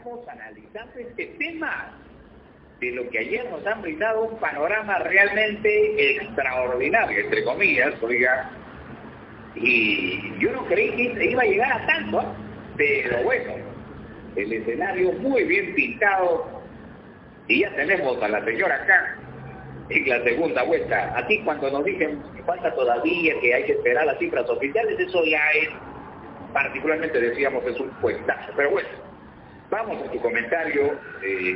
Estamos analizando este tema de lo que ayer nos han brindado un panorama realmente extraordinario, entre comillas, oiga, y yo no creí que iba a llegar a tanto, pero bueno, el escenario muy bien pintado y ya tenemos a la señora acá en la segunda vuelta. Aquí cuando nos dicen que falta todavía, que hay que esperar las cifras oficiales, eso ya es, particularmente decíamos, es un cuentazo, pero bueno. Vamos a tu comentario,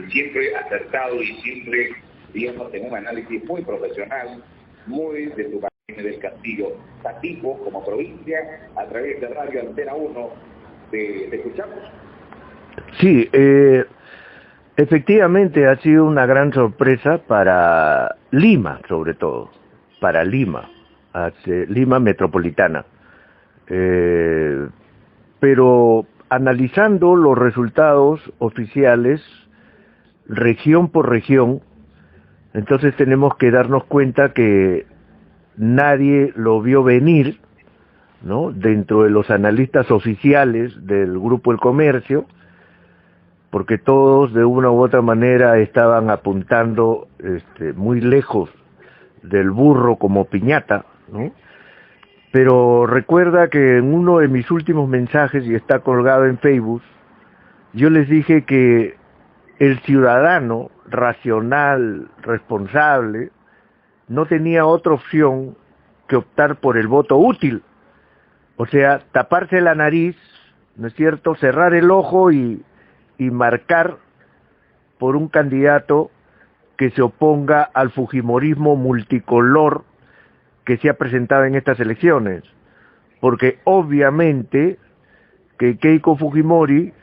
siempre acertado y siempre, digamos, en un análisis muy profesional, muy de tu Martínez del Castillo, Satipo como provincia, a través de Radio Antena 1, ¿te escuchamos? Sí, efectivamente ha sido una gran sorpresa para Lima, sobre todo, para Lima, Lima metropolitana. Pero analizando los resultados oficiales, región por región, entonces tenemos que darnos cuenta que nadie lo vio venir, ¿no? Dentro de los analistas oficiales del Grupo El Comercio, porque todos de una u otra manera estaban apuntando muy lejos del burro como piñata, ¿no? Pero recuerda que en uno de mis últimos mensajes, y está colgado en Facebook, yo les dije que el ciudadano racional, responsable, no tenía otra opción que optar por el voto útil. O sea, taparse la nariz, ¿no es cierto?, cerrar el ojo y marcar por un candidato que se oponga al fujimorismo multicolor que se ha presentado en estas elecciones. Porque obviamente que Keiko Fujimori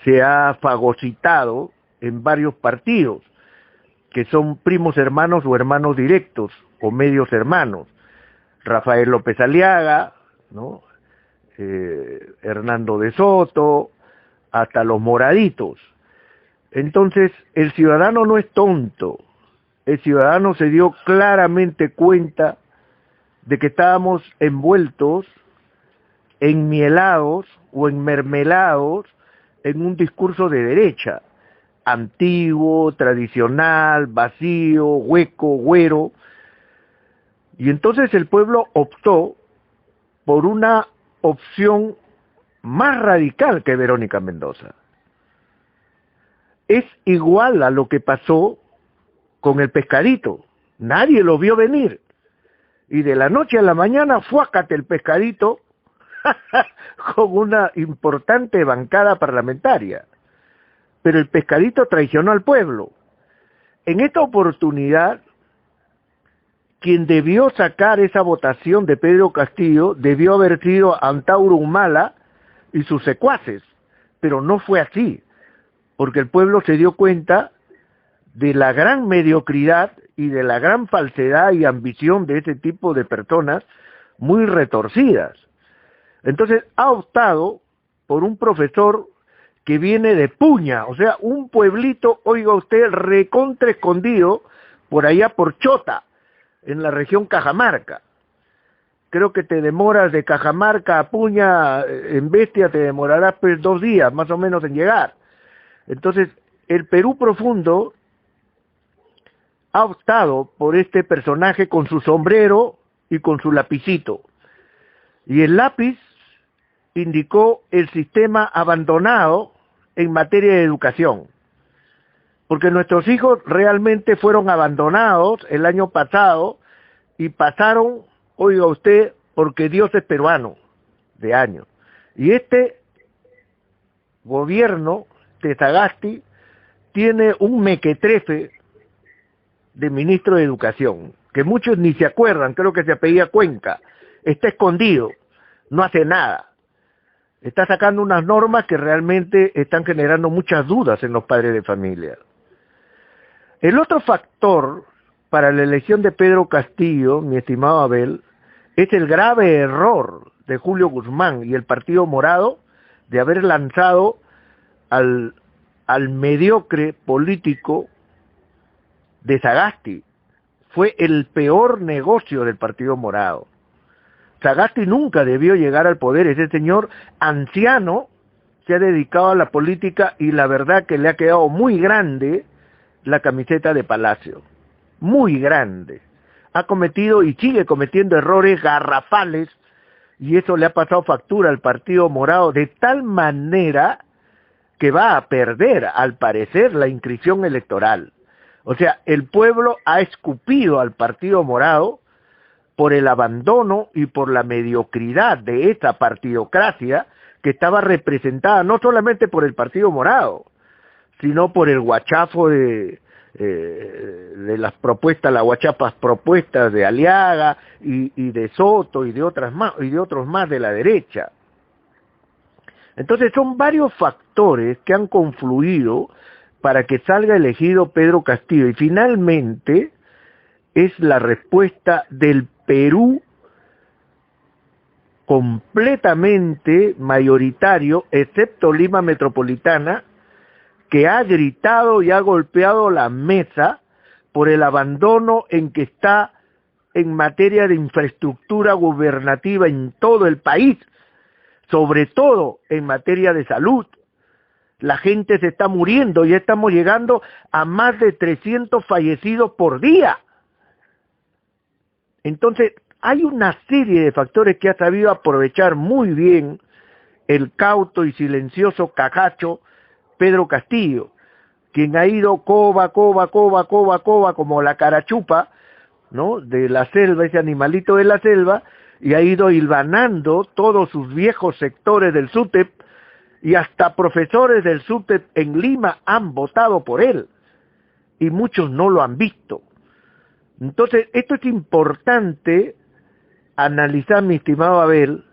se ha fagocitado en varios partidos, que son primos hermanos o hermanos directos, o medios hermanos. Rafael López Aliaga, ¿no? Hernando de Soto, hasta los moraditos. Entonces, el ciudadano no es tonto. El ciudadano se dio claramente cuenta de que estábamos envueltos, enmielados o enmermelados en un discurso de derecha, antiguo, tradicional, vacío, hueco, güero. Y entonces el pueblo optó por una opción más radical que Verónica Mendoza. Es igual a lo que pasó con el pescadito. Nadie lo vio venir. Y de la noche a la mañana, fuácate el pescadito con una importante bancada parlamentaria. Pero el pescadito traicionó al pueblo. En esta oportunidad, quien debió sacar esa votación de Pedro Castillo debió haber sido Antauro Humala y sus secuaces, pero no fue así, porque el pueblo se dio cuenta de la gran mediocridad y de la gran falsedad y ambición de ese tipo de personas muy retorcidas. Entonces ha optado por un profesor que viene de Puña, o sea, un pueblito, oiga usted, recontra escondido, por allá por Chota, en la región Cajamarca. Creo que te demoras de Cajamarca a Puña, en Bestia te demorarás pues 2 días más o menos en llegar. Entonces, el Perú profundo ha optado por este personaje con su sombrero y con su lapicito. Y el lápiz indicó el sistema abandonado en materia de educación. Porque nuestros hijos realmente fueron abandonados el año pasado y pasaron, oiga usted, porque Dios es peruano, de años. Y este gobierno de Sagasti tiene un mequetrefe de ministro de Educación, que muchos ni se acuerdan, creo que se apellida Cuenca, está escondido, no hace nada. Está sacando unas normas que realmente están generando muchas dudas en los padres de familia. El otro factor para la elección de Pedro Castillo, mi estimado Abel, es el grave error de Julio Guzmán y el Partido Morado de haber lanzado al mediocre político de Sagasti. Fue el peor negocio del Partido Morado. Sagasti nunca debió llegar al poder, ese señor anciano se ha dedicado a la política y la verdad que le ha quedado muy grande la camiseta de Palacio. Muy grande. Ha cometido y sigue cometiendo errores garrafales y eso le ha pasado factura al Partido Morado de tal manera que va a perder, al parecer, la inscripción electoral. O sea, el pueblo ha escupido al Partido Morado por el abandono y por la mediocridad de esa partidocracia que estaba representada no solamente por el Partido Morado, sino por el guachafo de las propuestas, las guachapas propuestas de Aliaga y de Soto y de otros más de la derecha. Entonces son varios factores que han confluido para que salga elegido Pedro Castillo y finalmente es la respuesta del Perú completamente mayoritario, excepto Lima Metropolitana, que ha gritado y ha golpeado la mesa por el abandono en que está en materia de infraestructura gubernativa en todo el país, sobre todo en materia de salud. La gente se está muriendo, ya estamos llegando a más de 300 fallecidos por día. Entonces, hay una serie de factores que ha sabido aprovechar muy bien el cauto y silencioso cajacho Pedro Castillo, quien ha ido coba, como la carachupa, ¿no?, de la selva, ese animalito de la selva, y ha ido hilvanando todos sus viejos sectores del SUTEP, y hasta profesores del SUTEP en Lima han votado por él, y muchos no lo han visto. Entonces, esto es importante analizar, mi estimado Abel,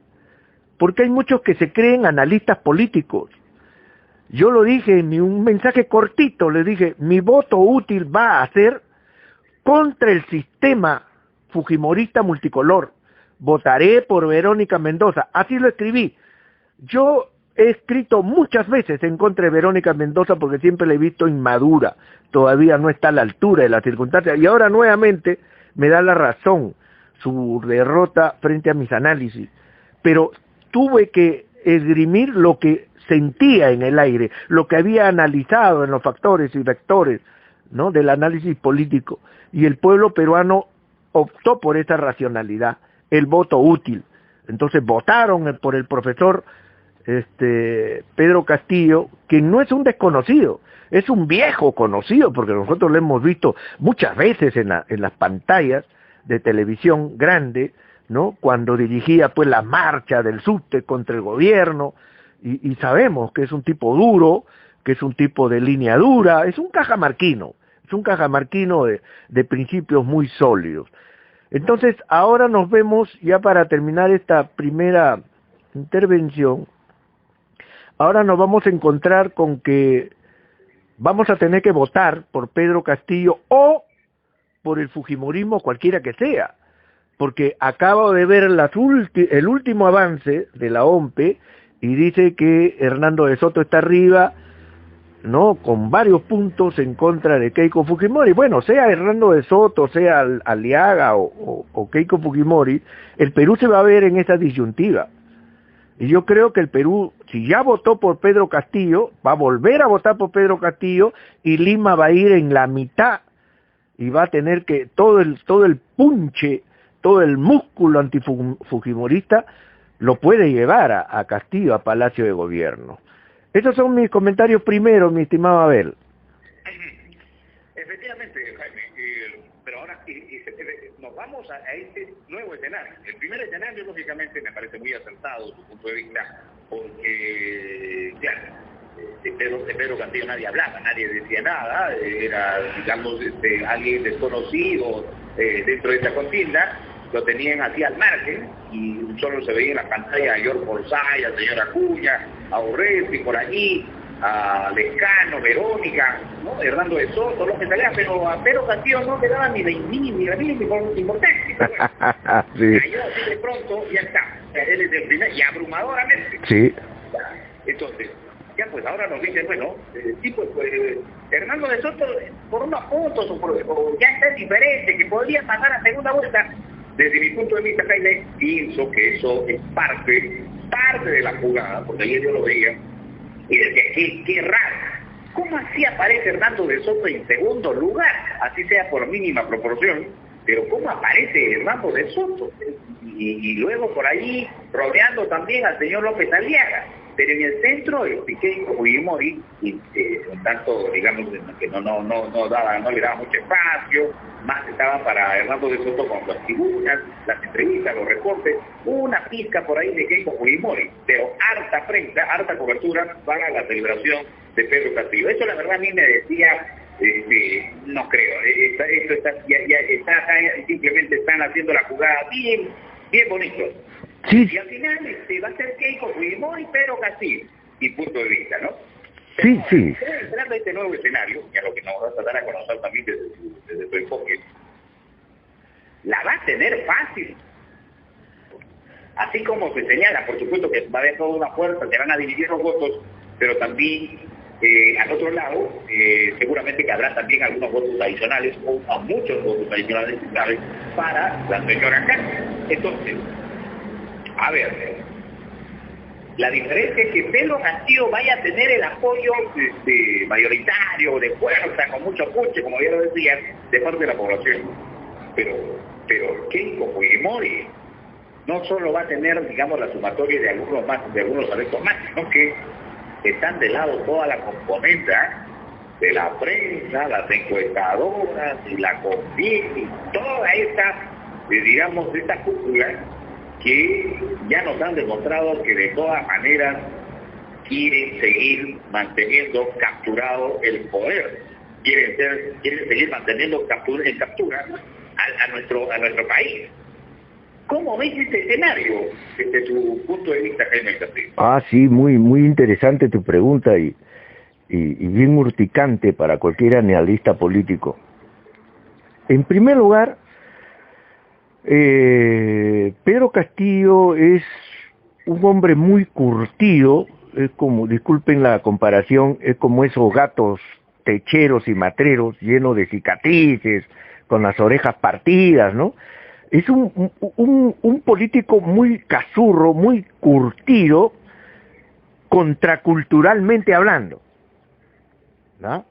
porque hay muchos que se creen analistas políticos. Yo lo dije en un mensaje cortito, le dije, mi voto útil va a ser contra el sistema fujimorista multicolor. Votaré por Verónica Mendoza. Así lo escribí. Yo he escrito muchas veces en contra de Verónica Mendoza porque siempre la he visto inmadura. Todavía no está a la altura de las circunstancias. Y ahora nuevamente me da la razón su derrota frente a mis análisis. Pero tuve que esgrimir lo que sentía en el aire, lo que había analizado en los factores y vectores, ¿no?, del análisis político, y el pueblo peruano optó por esa racionalidad, el voto útil. Entonces votaron por el profesor Pedro Castillo, que no es un desconocido, es un viejo conocido, porque nosotros lo hemos visto muchas veces en las pantallas de televisión grande, ¿no?, cuando dirigía pues la marcha del subte contra el gobierno, y sabemos que es un tipo duro, que es un tipo de línea dura, es un cajamarquino de principios muy sólidos. Entonces, ahora nos vemos, ya para terminar esta primera intervención, ahora nos vamos a encontrar con que vamos a tener que votar por Pedro Castillo o por el fujimorismo, cualquiera que sea, porque acabo de ver el último avance de la OMPE y dice que Hernando de Soto está arriba, ¿no?, con varios puntos en contra de Keiko Fujimori. Bueno, sea Hernando de Soto, sea Aliaga o Keiko Fujimori, el Perú se va a ver en esa disyuntiva. Y yo creo que el Perú, si ya votó por Pedro Castillo, va a volver a votar por Pedro Castillo y Lima va a ir en la mitad y va a tener que todo el punche, todo el músculo antifujimorista lo puede llevar a Castillo, a Palacio de Gobierno. Esos son mis comentarios primero, mi estimado Abel. Efectivamente, Jaime, pero ahora nos vamos a este nuevo escenario. El primer escenario, lógicamente, me parece muy acertado su punto de vista, porque, claro, de Pedro Castillo nadie hablaba, nadie decía nada, era, digamos, alguien desconocido dentro de esta contienda, lo tenían así al margen y solo se veía en la pantalla a George Forsyth, al señor Acuña, a Orresti por allí, a Lescano, Verónica, ¿no?, Hernando de Soto, lo que salía, pero a Pedro Castillo no le daba ni la mínima importancia. Bueno, sí. Cayó así de pronto, ya está. Él es el primer, y abrumadoramente. Sí. Entonces, ya pues ahora nos dicen, bueno, sí, pues Hernando de Soto, por unos puntos, o ya está diferente, que podría pasar a segunda vuelta. Desde mi punto de vista, Jaime, pienso que eso es parte de la jugada, porque ayer yo lo veía, Y decía, qué raro. ¿Cómo así aparece Hernando de Soto en segundo lugar? Así sea por mínima proporción, pero ¿cómo aparece Hernando de Soto? Y luego por ahí rodeando también al señor López Aliaga. Pero en el centro, Keiko Fujimori, un tanto, digamos, que no le daba mucho espacio, más estaba para Hernando de Soto con las tribunas, las entrevistas, los reportes, una pizca por ahí de Keiko Fujimori, pero harta prensa, harta cobertura para la celebración de Pedro Castillo. Eso la verdad a mí me decía, no creo, esto está, simplemente están haciendo la jugada bien bonito. Sí. Y al final va a ser Keiko Fujimori y Pedro Castillo, mi punto de vista, ¿no? Sí, sí. Entrando a este nuevo escenario, que a lo que nos va a tratar a conocer también desde su enfoque, la va a tener fácil. Así como se señala, por supuesto que va a haber toda una fuerza, se van a dividir los votos, pero también al otro lado, seguramente que habrá también algunos votos adicionales, o a muchos votos adicionales, ¿sabes?, para la señora Cáceres. Entonces, a ver, la diferencia es que Pedro Castillo vaya a tener el apoyo mayoritario, de fuerza, con mucho puche, como ya lo decía, de parte de la población. Pero Keiko Fujimori no solo va a tener, digamos, la sumatoria de algunos adeptos más, sino que están de lado toda la componente de la prensa, las encuestadoras, y la CONVIC, y toda esta, digamos, esta cúpula que ya nos han demostrado que de todas maneras quieren seguir manteniendo capturado el poder, quieren seguir manteniendo en captura a nuestro país. ¿Cómo ves este escenario desde tu punto de vista, Jaime Castillo? Sí, muy interesante tu pregunta y bien urticante para cualquier analista político. En primer lugar, Pedro Castillo es un hombre muy curtido, es como, disculpen la comparación, es como esos gatos techeros y matreros llenos de cicatrices, con las orejas partidas, ¿no? Es un político muy cazurro, muy curtido, contraculturalmente hablando, ¿no?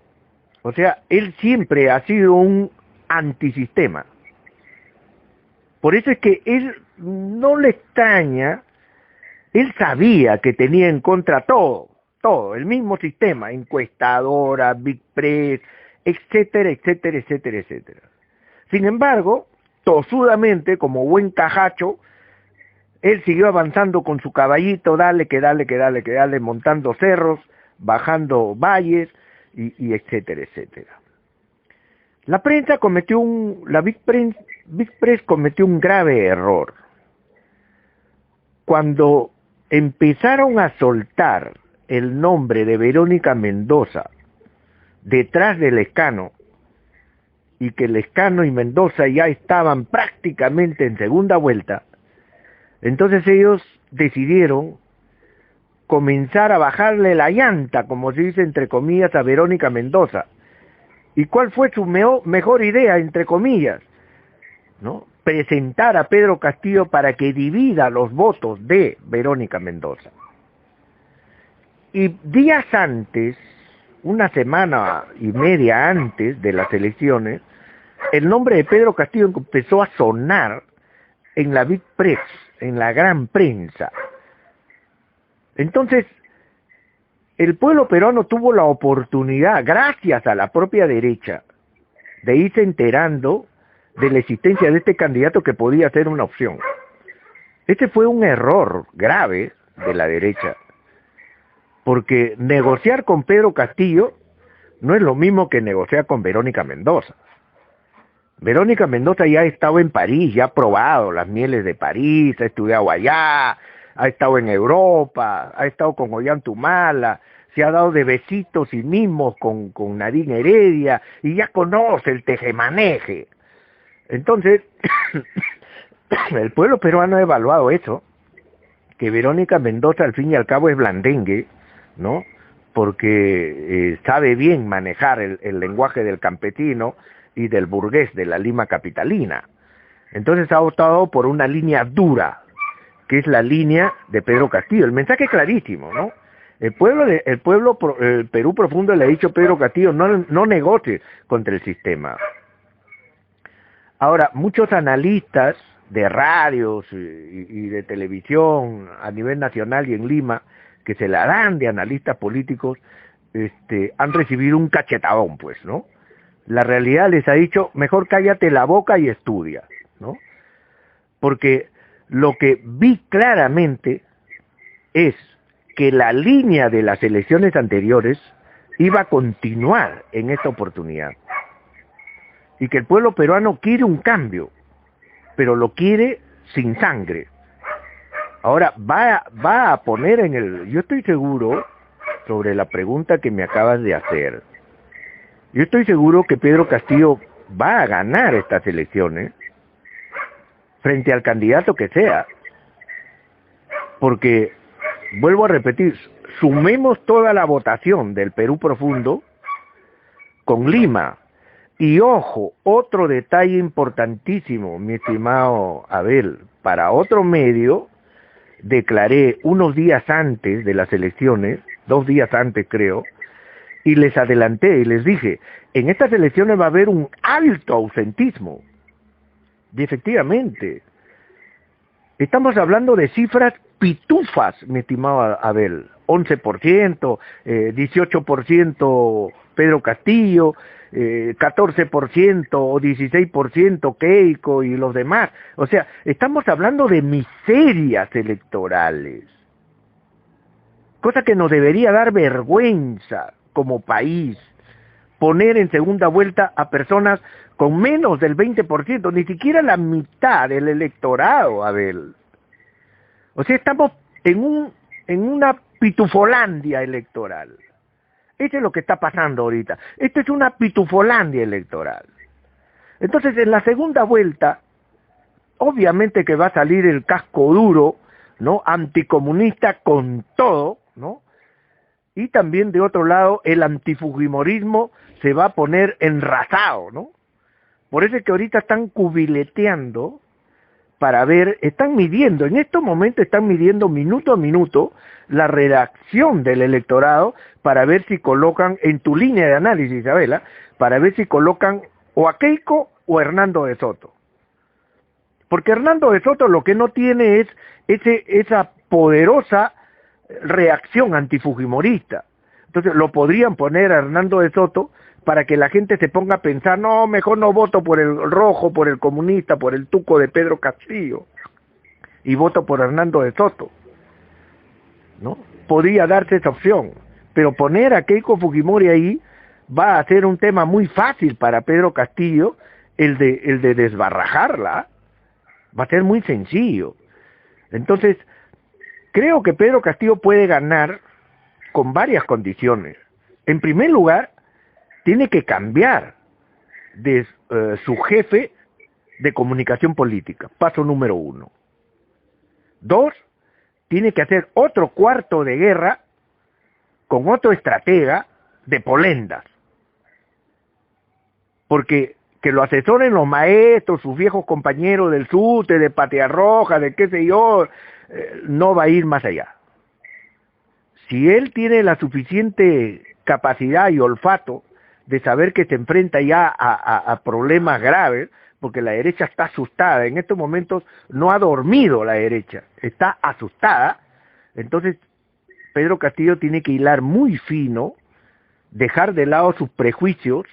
O sea, él siempre ha sido un antisistema. Por eso es que él no le extraña, él sabía que tenía en contra todo, el mismo sistema, encuestadora, Big Press, etcétera, etcétera, etcétera, etcétera. Sin embargo, tosudamente, como buen cajacho, él siguió avanzando con su caballito, dale, montando cerros, bajando valles, y etcétera, etcétera. La prensa cometió Big Press cometió un grave error. Cuando empezaron a soltar el nombre de Verónica Mendoza detrás del Lescano, y que Lescano y Mendoza ya estaban prácticamente en segunda vuelta, entonces ellos decidieron comenzar a bajarle la llanta, como se dice entre comillas, a Verónica Mendoza. ¿Y cuál fue su mejor idea, entre comillas? ¿No? Presentar a Pedro Castillo para que divida los votos de Verónica Mendoza. Y días antes, una semana y media antes de las elecciones, el nombre de Pedro Castillo empezó a sonar en la Big Press, en la gran prensa. Entonces, el pueblo peruano tuvo la oportunidad, gracias a la propia derecha, de irse enterando de la existencia de este candidato que podía ser una opción. Este fue un error grave de la derecha, porque negociar con Pedro Castillo no es lo mismo que negociar con Verónica Mendoza. Verónica Mendoza ya ha estado en París, ya ha probado las mieles de París, ha estudiado allá, ha estado en Europa, ha estado con Ollantumala, se ha dado de besitos y mimos con Nadine Heredia, y ya conoce el tejemaneje. Entonces, el pueblo peruano ha evaluado eso, que Verónica Mendoza al fin y al cabo es blandengue, ¿no? Porque sabe bien manejar el lenguaje del campesino y del burgués de la Lima capitalina. Entonces ha optado por una línea dura, que es la línea de Pedro Castillo. El mensaje es clarísimo, ¿no? El Perú profundo le ha dicho Pedro Castillo, no negocie contra el sistema. Ahora, muchos analistas de radios y de televisión a nivel nacional y en Lima, que se la dan de analistas políticos, han recibido un cachetadón, pues, ¿no? La realidad les ha dicho, mejor cállate la boca y estudia, ¿no? Porque lo que vi claramente es que la línea de las elecciones anteriores iba a continuar en esta oportunidad. Y que el pueblo peruano quiere un cambio, pero lo quiere sin sangre. Ahora, va a poner en el... Yo estoy seguro, sobre la pregunta que me acabas de hacer, yo estoy seguro que Pedro Castillo va a ganar estas elecciones frente al candidato que sea. Porque, vuelvo a repetir, sumemos toda la votación del Perú profundo con Lima. Y ojo, otro detalle importantísimo, mi estimado Abel, para otro medio, declaré unos días antes de las elecciones, 2 días antes creo, y les adelanté y les dije, en estas elecciones va a haber un alto ausentismo. Y efectivamente, estamos hablando de cifras pitufas, mi estimado Abel. 11%, 18% Pedro Castillo, 14% o 16% Keiko y los demás. O sea, estamos hablando de miserias electorales. Cosa que nos debería dar vergüenza como país. Poner en segunda vuelta a personas con menos del 20%, ni siquiera la mitad del electorado, Abel. O sea, estamos en una pitufolandia electoral. Eso es lo que está pasando ahorita. Esto es una pitufolandia electoral. Entonces, en la segunda vuelta, obviamente que va a salir el casco duro, ¿no? Anticomunista con todo, ¿no? Y también, de otro lado, el antifujimorismo se va a poner enrasado, ¿no? Por eso es que ahorita están cubileteando para ver, están midiendo, en estos momentos están midiendo minuto a minuto la reacción del electorado para ver si colocan, en tu línea de análisis, Isabela, para ver si colocan o a Keiko o a Hernando de Soto. Porque Hernando de Soto lo que no tiene es esa poderosa reacción antifujimorista. Entonces lo podrían poner a Hernando de Soto para que la gente se ponga a pensar, no, mejor no voto por el rojo, por el comunista, por el tuco de Pedro Castillo, y voto por Hernando de Soto, ¿no? Podría darse esa opción, pero poner a Keiko Fujimori ahí va a ser un tema muy fácil para Pedro Castillo, el de desbarrajarla, va a ser muy sencillo. Entonces, creo que Pedro Castillo puede ganar con varias condiciones. En primer lugar, tiene que cambiar de su jefe de comunicación política, paso número 1. 2, tiene que hacer otro cuarto de guerra con otro estratega de polendas. Porque que lo asesoren los maestros, sus viejos compañeros del SUTE, de Patria Roja, de qué sé yo, no va a ir más allá. Si él tiene la suficiente capacidad y olfato de saber que se enfrenta ya a problemas graves, porque la derecha está asustada, en estos momentos no ha dormido la derecha, está asustada, entonces Pedro Castillo tiene que hilar muy fino, dejar de lado sus prejuicios,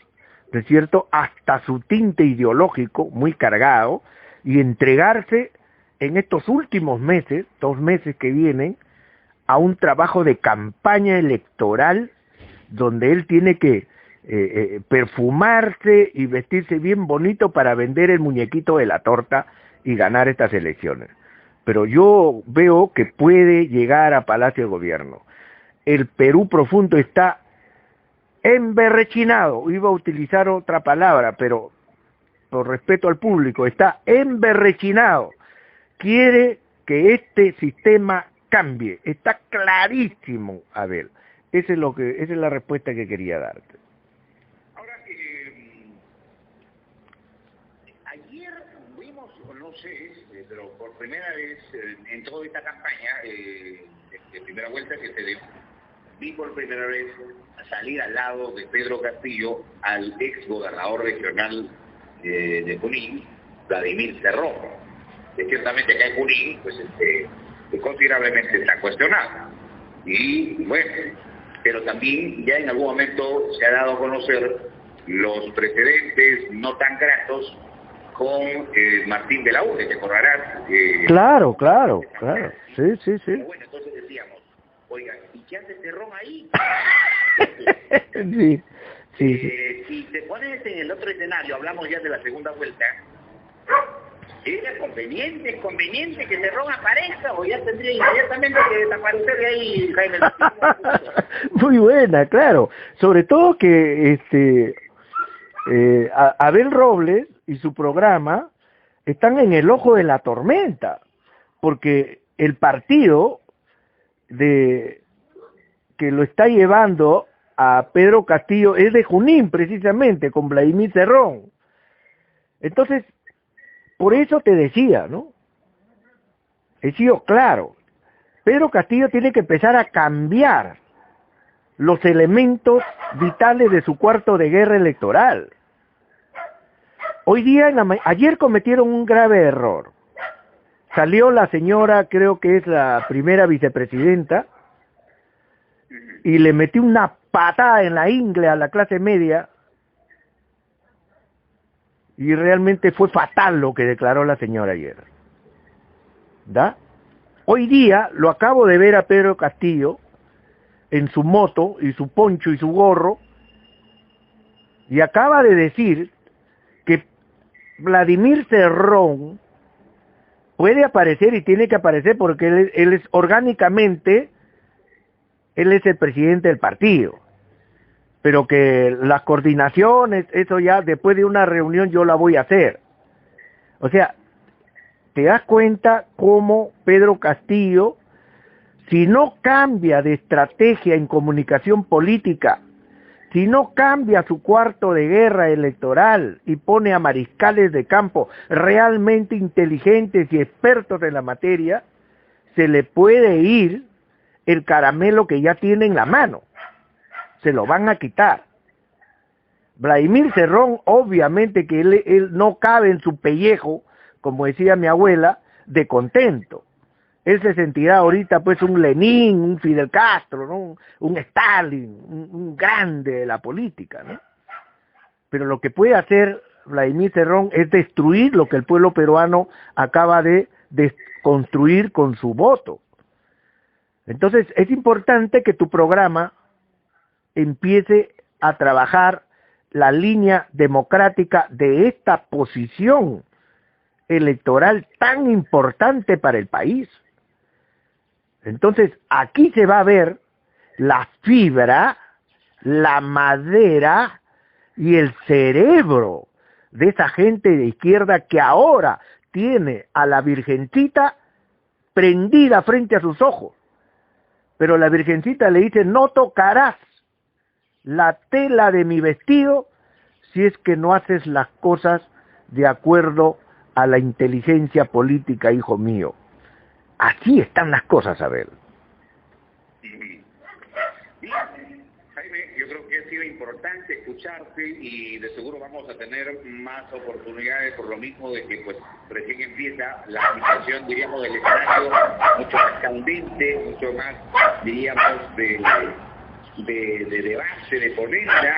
¿no es cierto?, hasta su tinte ideológico muy cargado, y entregarse en estos últimos meses, 2 meses que vienen, a un trabajo de campaña electoral donde él tiene que perfumarse y vestirse bien bonito para vender el muñequito de la torta y ganar estas elecciones. Pero yo veo que puede llegar a Palacio de Gobierno. El Perú profundo está emberrechinado, iba a utilizar otra palabra, pero por respeto al público, está emberrechinado. Quiere que este sistema cambie. Está clarísimo, Abel. Esa es la respuesta que quería darte. Ahora, ayer vimos, no sé, pero por primera vez en toda esta campaña de primera vuelta que se dio, vi por primera vez salir al lado de Pedro Castillo al ex gobernador regional de Junín, Vladimir Cerrón, que ciertamente acá en Junín pues considerablemente está cuestionado. Y bueno, pero también ya en algún momento se ha dado a conocer los precedentes no tan gratos con Martín de la U, te acordarás. Claro. Sí. Bueno, entonces decíamos, oiga, ¿y qué hace Cerrón ahí? Sí. Si te pones en el otro escenario, hablamos ya de la segunda vuelta, ¿era conveniente que Cerrón aparezca o ya tendría inmediatamente que desaparecer de ahí, Jaime? Muy buena, claro. Sobre todo que Abel Robles y su programa están en el ojo de la tormenta, porque el partido que lo está llevando a Pedro Castillo es de Junín, precisamente, con Vladimir Cerrón. Entonces, por eso te decía, ¿no? He sido claro. Pedro Castillo tiene que empezar a cambiar los elementos vitales de su cuarto de guerra electoral. Hoy día, ayer cometieron un grave error. Salió la señora, creo que es la primera vicepresidenta, y le metió una patada en la ingle a la clase media, y realmente fue fatal lo que declaró la señora ayer. ¿Da? Hoy día lo acabo de ver a Pedro Castillo en su moto y su poncho y su gorro, y acaba de decir que Vladimir Cerrón puede aparecer y tiene que aparecer porque él es orgánicamente, él es el presidente del partido, pero que las coordinaciones, eso ya después de una reunión yo la voy a hacer. O sea, te das cuenta cómo Pedro Castillo, si no cambia de estrategia en comunicación política, si no cambia su cuarto de guerra electoral y pone a mariscales de campo realmente inteligentes y expertos en la materia, se le puede ir el caramelo que ya tiene en la mano. Se lo van a quitar. Vladimir Cerrón, obviamente que él no cabe en su pellejo, como decía mi abuela, de contento. Él se sentirá ahorita pues un Lenin, un Fidel Castro, ¿no? Un Stalin, un grande de la política, ¿no? Pero lo que puede hacer Vladimir Cerrón es destruir lo que el pueblo peruano acaba de construir con su voto. Entonces es importante que tu programa empiece a trabajar la línea democrática de esta posición electoral tan importante para el país. Entonces, aquí se va a ver la fibra, la madera y el cerebro de esa gente de izquierda que ahora tiene a la Virgencita prendida frente a sus ojos. Pero la Virgencita le dice, no tocarás la tela de mi vestido si es que no haces las cosas de acuerdo a la inteligencia política, hijo mío. Así están las cosas, Abel. Bien, Jaime, yo creo que ha sido importante escucharte y de seguro vamos a tener más oportunidades por lo mismo de que pues recién empieza la aplicación, diríamos, del escenario mucho más candente, mucho más, diríamos, de debate, de ponencia,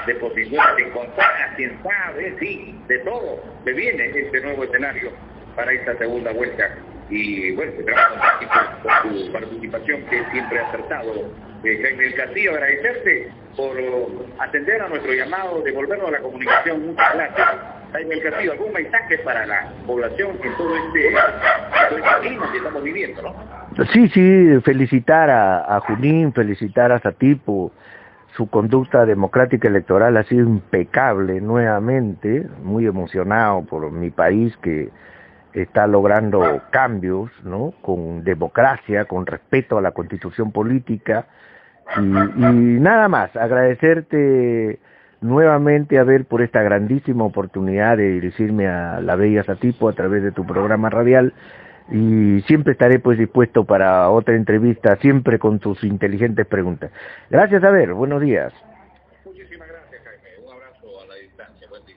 de posiciones encontradas, quién sabe, sí, de todo, se viene este nuevo escenario para esta segunda vuelta. Y bueno, esperamos por tu participación, que siempre ha acertado. Jaime del Castillo, agradecerte por atender a nuestro llamado, devolvernos a la comunicación. Muchas gracias. Jaime del Castillo, ¿algún mensaje para la población en todo este clima que estamos viviendo, no? Sí, felicitar a Junín, felicitar a Satipo. Su conducta democrática electoral ha sido impecable nuevamente, muy emocionado por mi país que está logrando cambios, ¿no? Con democracia, con respeto a la constitución política y nada más, agradecerte nuevamente, Abel, por esta grandísima oportunidad de dirigirme a la bella Satipo a través de tu programa radial y siempre estaré pues dispuesto para otra entrevista, siempre con tus inteligentes preguntas. Gracias, a ver, buenos días. Muchísimas gracias, Jaime. Un abrazo a la distancia. Buen día.